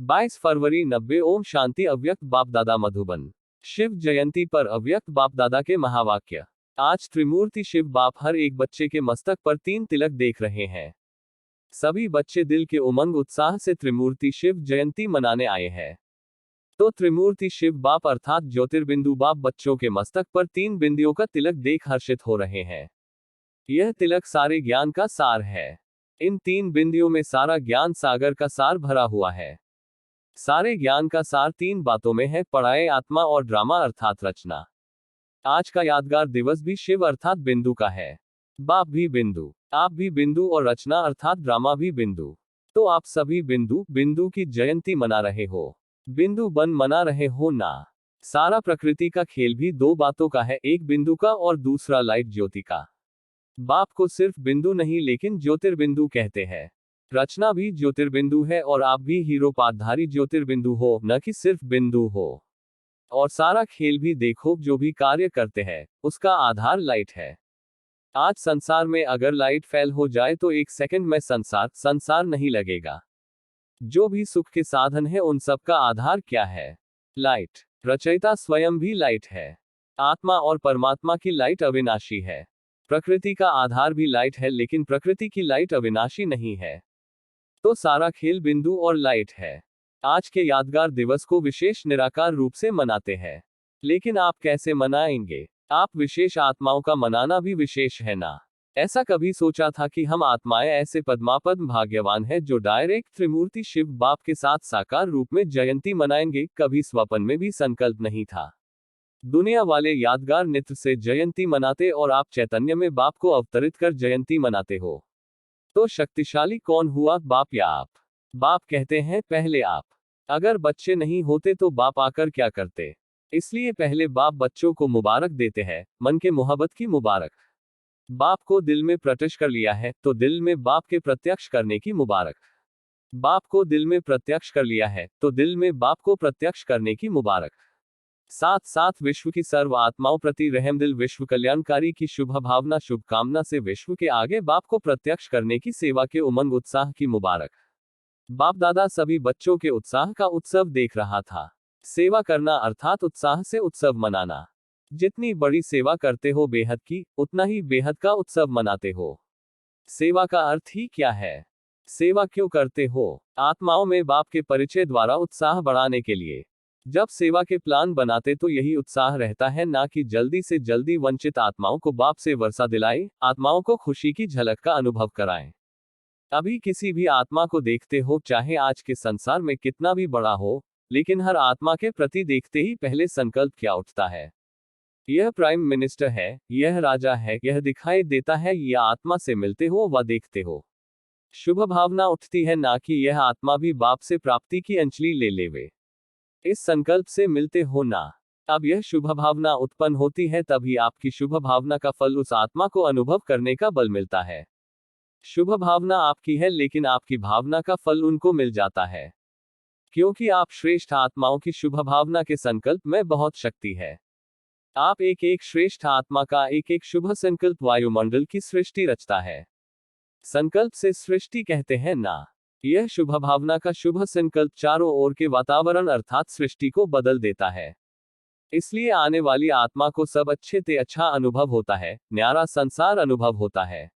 22 फरवरी 90। ओम शांति। अव्यक्त बाप दादा मधुबन। शिव जयंती पर अव्यक्त बाप दादा के महावाक्य। आज त्रिमूर्ति शिव बाप हर एक बच्चे के मस्तक पर 3 तिलक देख रहे हैं। सभी बच्चे दिल के उमंग उत्साह से त्रिमूर्ति शिव जयंती मनाने आए हैं। तो त्रिमूर्ति शिव बाप अर्थात ज्योतिर्बिंदु बाप बच्चों के मस्तक पर 3 बिंदियों का तिलक देख हर्षित हो रहे हैं। यह तिलक सारे ज्ञान का सार है। इन 3 बिंदियों में सारा ज्ञान सागर का सार भरा हुआ है। सारे ज्ञान का सार 3 बातों में है, पढ़ाए, आत्मा और ड्रामा अर्थात रचना। आज का यादगार दिवस भी शिव अर्थात बिंदु का है। बाप भी बिंदु, आप भी बिंदु और रचना अर्थात ड्रामा भी बिंदु। तो आप सभी बिंदु बिंदु की जयंती मना रहे हो। बिंदु बन मना रहे हो ना। सारा प्रकृति का खेल भी 2 बातों का है, एक बिंदु का और दूसरा लाइट ज्योति का। बाप को सिर्फ बिंदु नहीं लेकिन ज्योतिर्बिंदु कहते हैं। रचना भी ज्योतिर्बिंदु है और आप भी हीरो पाठधारी ज्योतिर्बिंदु हो, न कि सिर्फ बिंदु हो। और सारा खेल भी देखो, जो भी कार्य करते हैं उसका आधार लाइट है। आज संसार में अगर लाइट फेल हो जाए तो 1 सेकंड में संसार नहीं लगेगा। जो भी सुख के साधन है उन सब का आधार क्या है? लाइट। रचयिता स्वयं भी लाइट है। आत्मा और परमात्मा की लाइट अविनाशी है। प्रकृति का आधार भी लाइट है लेकिन प्रकृति की लाइट अविनाशी नहीं है। तो सारा खेल बिंदु और लाइट है। आज के यादगार दिवस को विशेष निराकार रूप से मनाते हैं। लेकिन आप कैसे मनाएंगे? आप विशेष आत्माओं का मनाना भी विशेष है ना। ऐसा कभी सोचा था कि हम आत्माएं ऐसे पद्मापद्म भाग्यवान हैं जो डायरेक्ट त्रिमूर्ति शिव बाप के साथ साकार रूप में जयंती मनाएंगे? कभी स्वप्न में भी संकल्प नहीं था। दुनिया वाले यादगार नृत्य से जयंती मनाते और आप चैतन्य में बाप को अवतरित कर जयंती मनाते हो। तो शक्तिशाली कौन हुआ, बाप या आप? बाप कहते हैं पहले आप। अगर बच्चे नहीं होते तो बाप आकर क्या करते? इसलिए पहले बाप बच्चों को मुबारक देते हैं, मन के मोहब्बत की मुबारक। बाप को दिल में प्रत्यक्ष कर लिया है तो दिल में बाप के प्रत्यक्ष करने की मुबारक। बाप को दिल में प्रत्यक्ष कर लिया है तो दिल में बाप को प्रत्यक्ष करने की मुबारक। साथ साथ विश्व की सर्व आत्माओं प्रति रहमदिल विश्व कल्याणकारी की शुभ भावना शुभकामना से विश्व के आगे बाप को प्रत्यक्ष करने की सेवा के उमंग उत्साह की मुबारक। बाप दादा सभी बच्चों के उत्साह का उत्सव देख रहा था। सेवा करना अर्थात उत्साह से उत्सव मनाना। जितनी बड़ी सेवा करते हो बेहद की, उतना ही बेहद का उत्सव मनाते हो। सेवा का अर्थ ही क्या है? सेवा क्यों करते हो? आत्माओं में बाप के परिचय द्वारा उत्साह बढ़ाने के लिए। जब सेवा के प्लान बनाते तो यही उत्साह रहता है, ना कि जल्दी से जल्दी वंचित आत्माओं को बाप से वर्षा दिलाए, आत्माओं को खुशी की झलक का अनुभव कराएं। अभी किसी भी आत्मा को देखते हो, चाहे आज के संसार में कितना भी बड़ा हो, लेकिन हर आत्मा के प्रति देखते ही पहले संकल्प क्या उठता है? यह प्राइम मिनिस्टर है, यह राजा है, यह दिखाई देता है, यह आत्मा से मिलते हो व देखते हो। शुभ भावना उठती है, ना कि यह आत्मा भी बाप से प्राप्ति की अंजलि ले लेवे। इस संकल्प से मिलते हो ना। अब यह शुभ भावना उत्पन्न होती है, तभी आपकी शुभ भावना का फल उस आत्मा को अनुभव करने का बल मिलता है। शुभ भावना आपकी है लेकिन आपकी भावना का फल उनको मिल जाता है, क्योंकि आप श्रेष्ठ आत्माओं की शुभ भावना के संकल्प में बहुत शक्ति है। आप एक एक श्रेष्ठ आत्मा का एक एक शुभ संकल्प वायुमंडल की सृष्टि रचता है। संकल्प से सृष्टि कहते हैं ना। यह शुभ भावना का शुभ संकल्प चारों ओर के वातावरण अर्थात सृष्टि को बदल देता है। इसलिए आने वाली आत्मा को सब अच्छे से अच्छा अनुभव होता है, न्यारा संसार अनुभव होता है।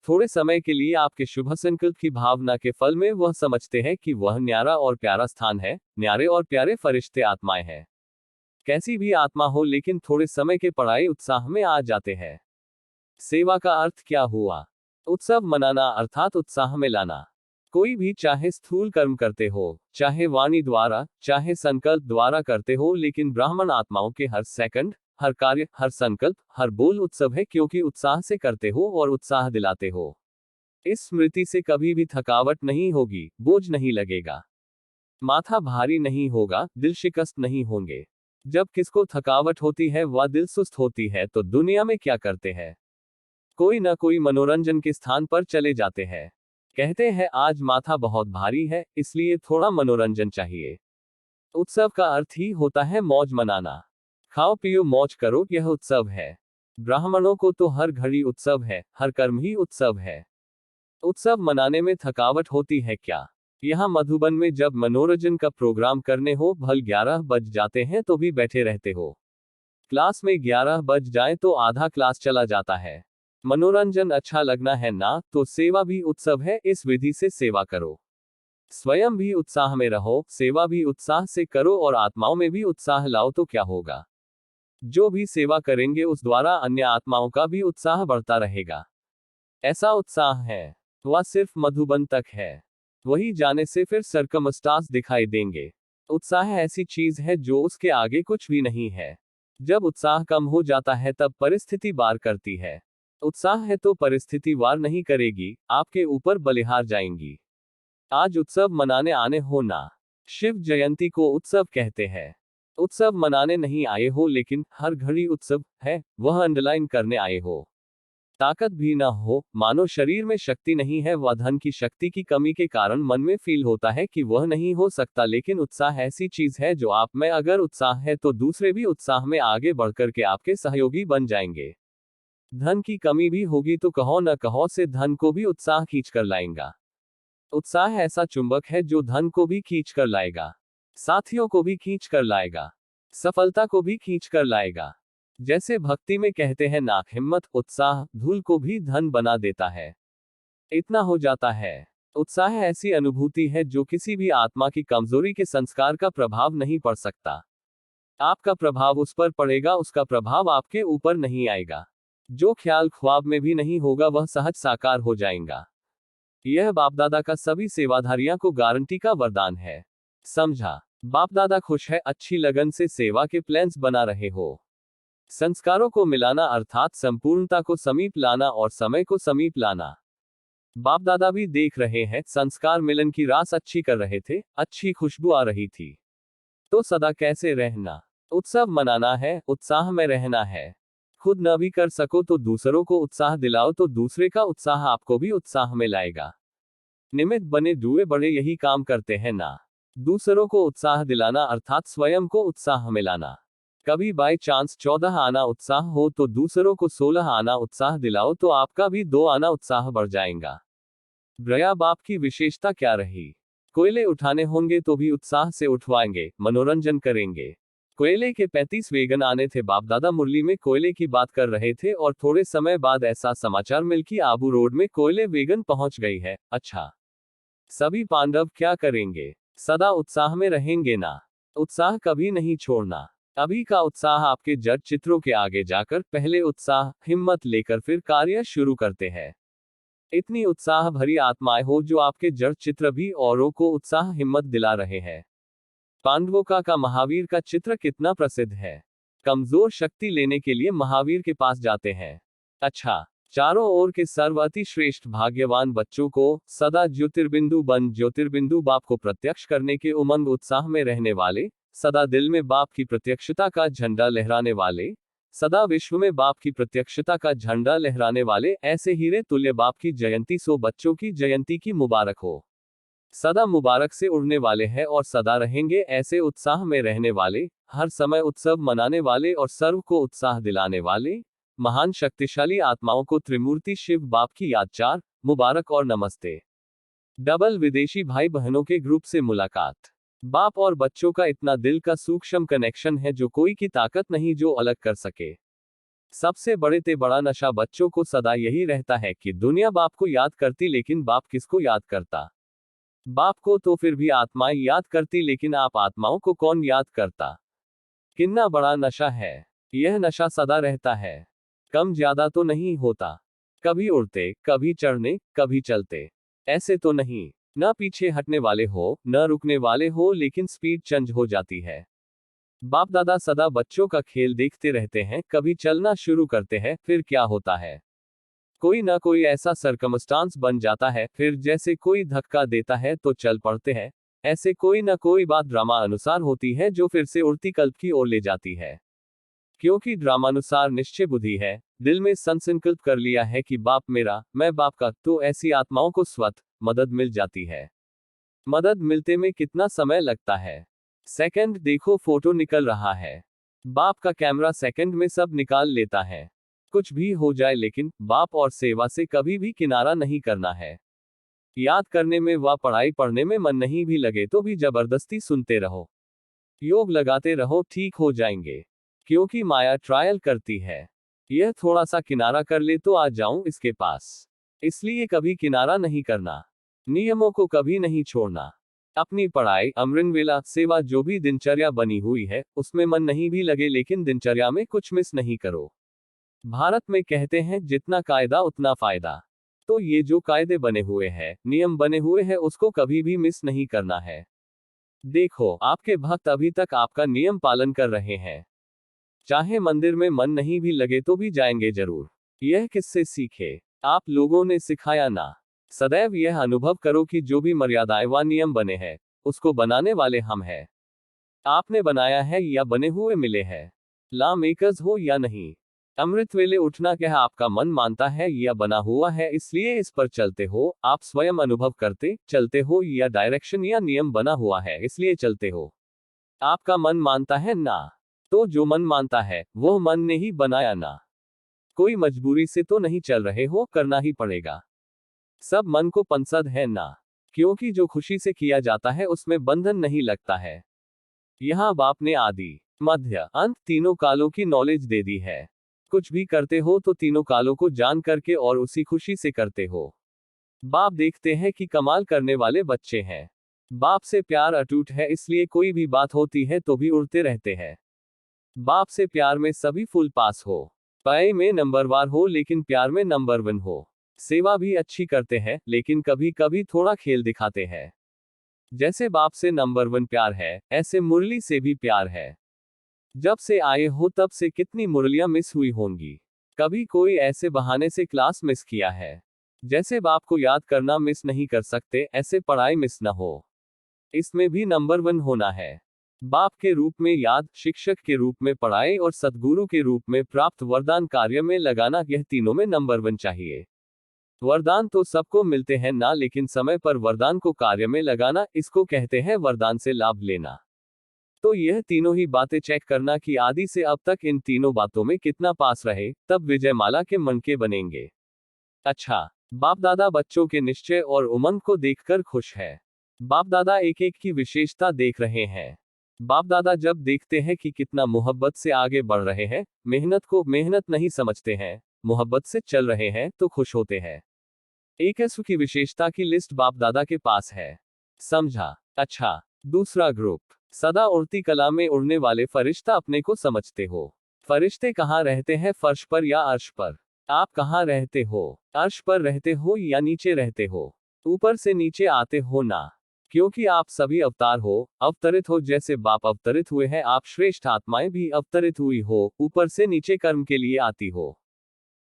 थोड़े समय के लिए आपके शुभ संकल्प की भावना के फल में वह समझते हैं कि वह न्यारा और प्यारा स्थान है, न्यारे और प्यारे फरिश्ते आत्माएं हैं। कैसी भी आत्मा हो लेकिन थोड़े समय के पढ़ाई उत्साह में आ जाते हैं। सेवा का अर्थ क्या हुआ? उत्सव मनाना अर्थात उत्साह में लाना। कोई भी चाहे स्थूल कर्म करते हो, चाहे वाणी द्वारा, चाहे संकल्प द्वारा करते हो, लेकिन ब्राह्मण आत्माओं के हर सेकंड, हर कार्य, हर संकल्प, हर बोल उत्सव है, क्योंकि उत्साह से करते हो और उत्साह दिलाते हो। इस स्मृति से कभी भी थकावट नहीं होगी, बोझ नहीं लगेगा, माथा भारी नहीं होगा, दिल शिकस्त नहीं होंगे। जब किसको थकावट होती है व दिल सुस्त होती है तो दुनिया में क्या करते हैं? कोई न कोई मनोरंजन के स्थान पर चले जाते हैं। कहते हैं आज माथा बहुत भारी है, इसलिए थोड़ा मनोरंजन चाहिए। उत्सव का अर्थ ही होता है मौज मनाना। खाओ पियो मौज करो, यह उत्सव है। ब्राह्मणों को तो हर घड़ी उत्सव है, हर कर्म ही उत्सव है। उत्सव मनाने में थकावट होती है क्या? यहाँ मधुबन में जब मनोरंजन का प्रोग्राम करने हो भल 11 बज जाते हैं तो भी बैठे रहते हो। क्लास में 11 बज जाए तो आधा क्लास चला जाता है। मनोरंजन अच्छा लगना है ना, तो सेवा भी उत्सव है, इस विधि से सेवा करो। स्वयं भी उत्साह में रहो, सेवा भी उत्साह से करो और आत्माओं में भी उत्साह लाओ तो क्या होगा। जो भी सेवा करेंगे उस द्वारा अन्य आत्माओं का भी उत्साह बढ़ता रहेगा। ऐसा उत्साह है वह सिर्फ मधुबन तक है, वही जाने से फिर सरकमस्टांस दिखाई देंगे। उत्साह ऐसी चीज है जो उसके आगे कुछ भी नहीं है। जब उत्साह कम हो जाता है तब परिस्थिति वार करती है। उत्साह है तो परिस्थिति वार नहीं करेगी, आपके ऊपर बलिहार जाएंगी। आज उत्सव मनाने आने हो ना। शिव जयंती को उत्सव कहते हैं। उत्सव मनाने नहीं आए हो, लेकिन हर घड़ी उत्सव है वह अंडरलाइन करने आए हो। ताकत भी ना हो, मानो शरीर में शक्ति नहीं है, वह धन की शक्ति की कमी के कारण मन में फील होता है कि वह नहीं हो सकता, लेकिन उत्साह ऐसी चीज है जो आप में अगर उत्साह है तो दूसरे भी उत्साह में आगे बढ़कर के आपके सहयोगी बन जाएंगे। धन की कमी भी होगी तो कहो न कहो से धन को भी उत्साह खींच कर लाएगा। उत्साह ऐसा चुंबक है जो धन को भी खींच कर लाएगा, साथियों को भी खींच कर लाएगा, सफलता को भी खींच कर लाएगा। जैसे भक्ति में कहते हैं नाक हिम्मत, उत्साह धूल को भी धन बना देता है। इतना हो जाता है। उत्साह ऐसी अनुभूति है जो किसी भी आत्मा की कमजोरी के संस्कार का प्रभाव नहीं पड़ सकता। आपका प्रभाव उस पर पड़ेगा, उसका प्रभाव आपके ऊपर नहीं आएगा। जो ख्याल ख्वाब में भी नहीं होगा वह सहज साकार हो जाएगा। यह बापदादा का सभी सेवाधारियों को गारंटी का वरदान है। समझा? बापदादा खुश है, अच्छी लगन से सेवा के प्लान्स बना रहे हो। संस्कारों को मिलाना अर्थात संपूर्णता को समीप लाना और समय को समीप लाना। बापदादा भी देख रहे हैं, संस्कार मिलन की रास अच्छी कर रहे थे, अच्छी खुशबू आ रही थी। तो सदा कैसे रहना? उत्सव मनाना है, उत्साह में रहना है। खुद न भी कर सको तो दूसरों को उत्साह दिलाओ, तो दूसरे का उत्साह आपको भी उत्साह में लाएगा। निमित्त बने दुए बड़े यही काम करते हैं ना। दूसरों को उत्साह दिलाना अर्थात स्वयं को उत्साह में लाना। कभी बाय चांस 14 आना उत्साह हो तो दूसरों को 16 आना उत्साह दिलाओ, तो आपका भी 2 आना उत्साह बढ़ जाएगा। ब्रया बाप की विशेषता क्या रही? कोयले उठाने होंगे तो भी उत्साह से उठवाएंगे, मनोरंजन करेंगे। कोयले के 35 वेगन आने थे। बापदादा मुरली में कोयले की बात कर रहे थे और थोड़े समय बाद ऐसा समाचार मिल कि आबू रोड में कोयले वेगन पहुंच गई है। अच्छा, सभी पांडव क्या करेंगे? सदा उत्साह में रहेंगे ना। उत्साह कभी नहीं छोड़ना। अभी का उत्साह आपके जड़ चित्रों के आगे जाकर पहले उत्साह हिम्मत लेकर फिर कार्य शुरू करते हैं। इतनी उत्साह भरी आत्माएं हो जो आपके जड़ चित्र भी औरों को उत्साह हिम्मत दिला रहे हैं। पांडवों का महावीर का चित्र कितना प्रसिद्ध है। कमजोर शक्ति लेने के लिए महावीर के पास जाते हैं। अच्छा, चारों ओर के सर्वअति श्रेष्ठ भाग्यवान बच्चों को सदा ज्योतिर्बिंदु बाप को प्रत्यक्ष करने के उमंग उत्साह में रहने वाले, सदा दिल में बाप की प्रत्यक्षता का झंडा लहराने वाले, सदा विश्व में बाप की प्रत्यक्षता का झंडा लहराने वाले, ऐसे हीरे तुल्य बाप की जयंती सो बच्चों की जयंती की मुबारक हो। सदा मुबारक से उड़ने वाले हैं और सदा रहेंगे ऐसे उत्साह में रहने वाले, हर समय उत्सव मनाने वाले और सर्व को उत्साह दिलाने वाले महान शक्तिशाली आत्माओं को त्रिमूर्ति शिव बाप की याद। 4 मुबारक और नमस्ते। डबल विदेशी भाई बहनों के ग्रुप से मुलाकात। बाप और बच्चों का इतना दिल का सूक्ष्म कनेक्शन है जो कोई की ताकत नहीं जो अलग कर सके। सबसे बड़े ते बड़ा नशा बच्चों को सदा यही रहता है कि दुनिया बाप को याद करती, लेकिन बाप किसको याद करता? बाप को तो फिर भी आत्माएं याद करती, लेकिन आप आत्माओं को कौन याद करता? कितना बड़ा नशा है। यह नशा सदा रहता है, कम ज्यादा तो नहीं होता। कभी उड़ते, कभी चढ़ने, कभी चलते, ऐसे तो नहीं। न पीछे हटने वाले हो, न रुकने वाले हो, लेकिन स्पीड चेंज हो जाती है। बाप दादा सदा बच्चों का खेल देखते रहते हैं। कभी चलना शुरू करते हैं, फिर क्या होता है? कोई ना कोई ऐसा सरकमस्टांस बन जाता है, फिर जैसे कोई धक्का देता है तो चल पड़ते हैं। ऐसे कोई ना कोई बात ड्रामा अनुसार होती है जो फिर से उड़ती कल्प की ओर ले जाती है। क्योंकि ड्रामानुसार निश्चय बुद्धि है, दिल में संकल्प कर लिया है कि बाप मेरा, मैं बाप का, तो ऐसी आत्माओं को स्वतः मदद मिल जाती है। मदद मिलते में कितना समय लगता है? सेकंड देखो, फोटो निकल रहा है। बाप का कैमरा सेकंड में सब निकाल लेता है। कुछ भी हो जाए, लेकिन बाप और सेवा से कभी भी किनारा नहीं करना है। याद करने में व पढ़ाई पढ़ने में मन नहीं भी लगे तो भी जबरदस्ती सुनते रहो। योग लगाते रहो, ठीक हो जाएंगे। क्योंकि माया ट्रायल करती है। यह थोड़ा सा किनारा कर ले तो आ जाऊं इसके पास। इसलिए कभी किनारा नहीं करना। नियमों को कभी नहीं छोड़ना। अपनी पढ़ाई, अमृतवेला, सेवा जो भी दिनचर्या बनी हुई है उसमें मन नहीं भी लगे लेकिन दिनचर्या में कुछ मिस नहीं करो। भारत में कहते हैं जितना कायदा उतना फायदा। तो ये जो कायदे बने हुए हैं, नियम बने हुए हैं, उसको कभी भी मिस नहीं करना है। देखो, आपके भक्त अभी तक आपका नियम पालन कर रहे हैं। चाहे मंदिर में मन नहीं भी लगे तो भी जाएंगे जरूर। यह किससे सीखे? आप लोगों ने सिखाया ना। सदैव यह अनुभव करो कि जो भी मर्यादाएं व नियम बने हैं उसको बनाने वाले हम हैं। आपने बनाया है या बने हुए मिले हैं। लॉ मेकर्स हो या नहीं। अमृत वेले उठना क्या आपका मन मानता है या बना हुआ है इसलिए इस पर चलते हो। आप स्वयं अनुभव करते चलते हो या डायरेक्शन या नियम बना हुआ है इसलिए चलते हो। आपका मन मानता है ना। तो जो मन मानता है वह मन ने ही बनाया ना। कोई मजबूरी से तो नहीं चल रहे हो, करना ही पड़ेगा। सब मन को पंसद है ना। क्योंकि जो खुशी से किया जाता है उसमें बंधन नहीं लगता है। यहाँ बाप ने आदि, मध्य, अंत तीनों कालों की नॉलेज दे दी है। कुछ भी करते हो तो तीनों कालों को जान करके और उसी खुशी से करते हो। बाप देखते हैं कि कमाल करने वाले बच्चे हैं। बाप से प्यार अटूट है इसलिए कोई भी बात होती है तो भी उड़ते रहते हैं। बाप से प्यार में सभी फुल पास हो। पढ़ाई में नंबरवार हो लेकिन प्यार में नंबर 1 हो। सेवा भी अच्छी करते हैं लेकिन कभी कभी थोड़ा खेल दिखाते हैं। जैसे बाप से नंबर 1 प्यार है, ऐसे मुरली से भी प्यार है। जब से आए हो तब से कितनी मुरलियां मिस हुई होंगी। कभी कोई ऐसे बहाने से क्लास मिस किया है। जैसे बाप को याद करना मिस नहीं कर सकते, ऐसे पढ़ाई मिस न हो। इसमें भी नंबर 1 होना है। बाप के रूप में याद, शिक्षक के रूप में पढ़ाई और सद्गुरु के रूप में प्राप्त वरदान कार्य में लगाना, यह तीनों में नंबर 1 चाहिए। वरदान तो सबको मिलते हैं ना, लेकिन समय पर वरदान को कार्य में लगाना, इसको कहते हैं वरदान से लाभ लेना। तो यह तीनों ही बातें चेक करना कि आदि से अब तक इन तीनों बातों में कितना पास रहे, तब विजयमाला के मन के बनेंगे। अच्छा, बाप दादा बच्चों के निश्चय और उमंग को देखकर खुश है। बाप दादा एक एक की विशेषता देख रहे हैं। बाप दादा जब देखते हैं कि कितना मोहब्बत से आगे बढ़ रहे हैं, मेहनत को मेहनत नहीं समझते हैं, मोहब्बत से चल रहे हैं, तो खुश होते हैं। एक ऐसु की विशेषता की लिस्ट बाप दादा के पास है। समझा? अच्छा, दूसरा ग्रुप, सदा उड़ती कला में उड़ने वाले फरिश्ता अपने को समझते हो। फरिश्ते कहाँ रहते हैं, फर्श पर या अर्श पर? आप कहाँ रहते हो? अर्श पर रहते हो या नीचे रहते हो? ऊपर से नीचे आते हो ना। क्योंकि आप सभी अवतार हो, अवतरित हो। जैसे बाप अवतरित हुए हैं, आप श्रेष्ठ आत्माएं भी अवतरित हुई हो, ऊपर से नीचे कर्म के लिए आती हो।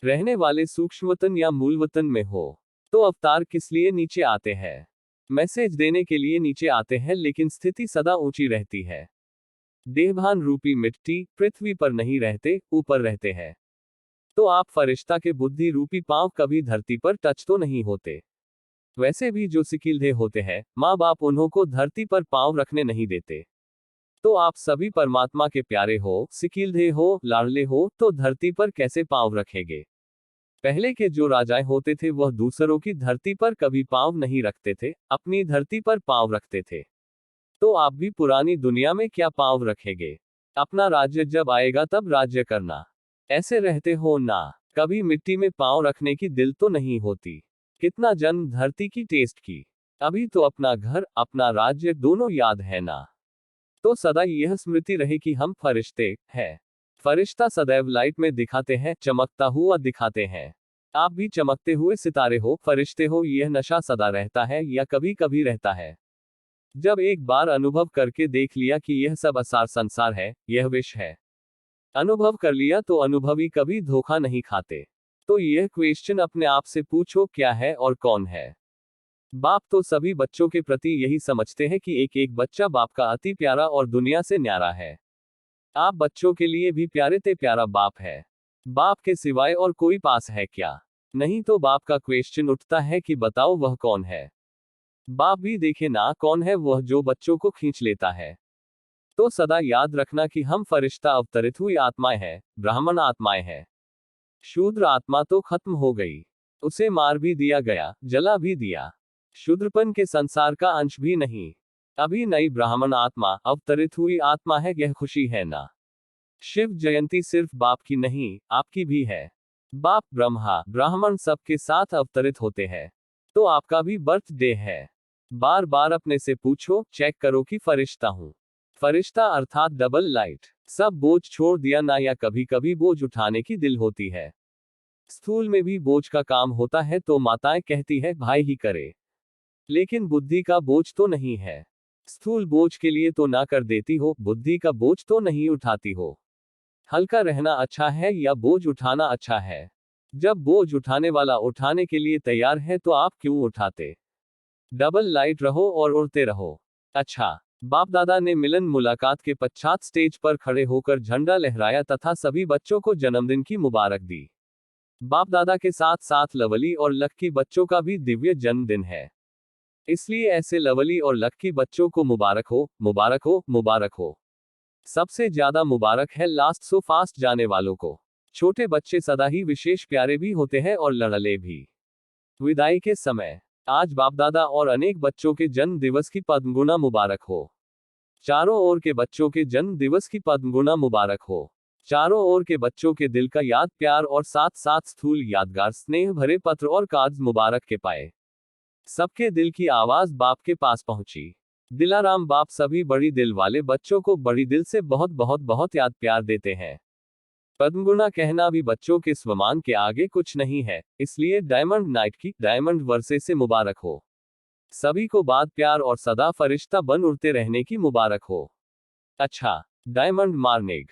रहने वाले सूक्ष्मवतन या मूलवतन में हो। तो अवतार किस लिए नीचे आते हैं? मैसेज देने के लिए नीचे आते हैं, लेकिन स्थिति सदा ऊंची रहती है। देहभान रूपी मिट्टी पृथ्वी पर नहीं रहते, ऊपर रहते हैं। तो आप फरिश्ता के बुद्धि रूपी पांव कभी धरती पर टच तो नहीं होते। वैसे भी जो सिकील्धे होते हैं, माँ बाप उन्हों को धरती पर पांव रखने नहीं देते। तो आप सभी परमात्मा के प्यारे हो, सिकील्धे हो, लाडले हो, तो धरती पर कैसे पांव रखेंगे? पहले के जो राजाएं होते थे वह दूसरों की धरती पर कभी पांव नहीं रखते थे, अपनी धरती पर पांव रखते थे। तो आप भी पुरानी दुनिया में क्या पांव रखेंगे? अपना राज्य जब आएगा तब राज्य करना। ऐसे रहते हो ना। कभी मिट्टी में पांव रखने की दिल तो नहीं होती। कितना जन्म धरती की टेस्ट की। अभी तो अपना घर, अपना राज्य दोनों याद है ना। तो सदा यह स्मृति रहे कि हम फरिश्ते हैं। फरिश्ता सदैव लाइट में दिखाते हैं, चमकता हुआ दिखाते हैं। आप भी चमकते हुए सितारे हो, फरिश्ते हो। यह नशा सदा रहता है या कभी कभी रहता है? जब एक बार अनुभव करके देख लिया कि यह सब असार संसार है, यह विष है, अनुभव कर लिया तो अनुभवी कभी धोखा नहीं खाते। तो यह क्वेश्चन अपने आप से पूछो, क्या है और कौन है? बाप तो सभी बच्चों के प्रति यही समझते हैं कि एक एक बच्चा बाप का अति प्यारा और दुनिया से न्यारा है। आप बच्चों के लिए भी प्यारे ते प्यारा बाप है। बाप के सिवाय और कोई पास है क्या? नहीं। तो बाप का क्वेश्चन उठता है कि बताओ वह कौन है? बाप भी देखे ना कौन है वह जो बच्चों को खींच लेता है। तो सदा याद रखना कि हम फरिश्ता अवतरित हुई आत्माएं हैं, ब्राह्मण आत्माएं हैं। शूद्र आत्मा तो खत्म हो गई, उसे मार भी दिया गया, जला भी दिया। शूद्रपन के संसार का अंश भी नहीं। अभी नई ब्राह्मण आत्मा अवतरित हुई आत्मा है, यह खुशी है ना। शिव जयंती सिर्फ बाप की नहीं, आपकी भी है। बाप ब्रह्मा ब्राह्मण सबके साथ अवतरित होते हैं, तो आपका भी बर्थडे है। बार बार अपने से पूछो, चेक करो कि फरिश्ता हूं। फरिश्ता अर्थात डबल लाइट। सब बोझ छोड़ दिया ना, या कभी कभी बोझ उठाने की दिल होती है। स्थूल में भी बोझ का काम होता है तो माताएं कहती है भाई ही करे, लेकिन बुद्धि का बोझ तो नहीं है। स्थूल बोझ के लिए तो ना कर देती हो, बुद्धि का बोझ तो नहीं उठाती हो। हल्का रहना अच्छा है या बोझ उठाना अच्छा है? जब बोझ उठाने वाला उठाने के लिए तैयार है तो आप क्यों उठाते? डबल लाइट रहो और उड़ते रहो। अच्छा, बाप दादा ने मिलन मुलाकात के पश्चात स्टेज पर खड़े होकर झंडा लहराया तथा सभी बच्चों को जन्मदिन की मुबारक दी। बाप दादा के साथ साथ लवली और लक्की बच्चों का भी दिव्य जन्मदिन है। इसलिए ऐसे लवली और लक्की बच्चों को मुबारक हो, मुबारक हो, मुबारक हो। सबसे ज्यादा मुबारक है लास्ट सो फास्ट जाने वालों को। छोटे बच्चे सदा ही विशेष प्यारे भी होते हैं और लड़ले भी। विदाई के समय आज बाप दादा और अनेक बच्चों के जन्म दिवस की पद्मगुणा मुबारक हो। चारों ओर के बच्चों के जन्म दिवस की पद्मगुणा मुबारक हो। चारों ओर के बच्चों के दिल का याद प्यार और साथ साथ स्थूल यादगार स्नेह भरे पत्र और कार्ड मुबारक के पाए। सबके दिल की आवाज बाप के पास पहुंची। दिलाराम बाप सभी बड़ी दिल वाले बच्चों को बड़ी दिल से बहुत बहुत बहुत याद प्यार देते हैं। पद्मगुणा कहना भी बच्चों के स्वमान के आगे कुछ नहीं है, इसलिए डायमंड नाइट की डायमंड वर्षे से मुबारक हो। सभी को बाद प्यार और सदा फरिश्ता बन उड़ते रहने की मुबारक हो। अच्छा, डायमंड मार्निंग।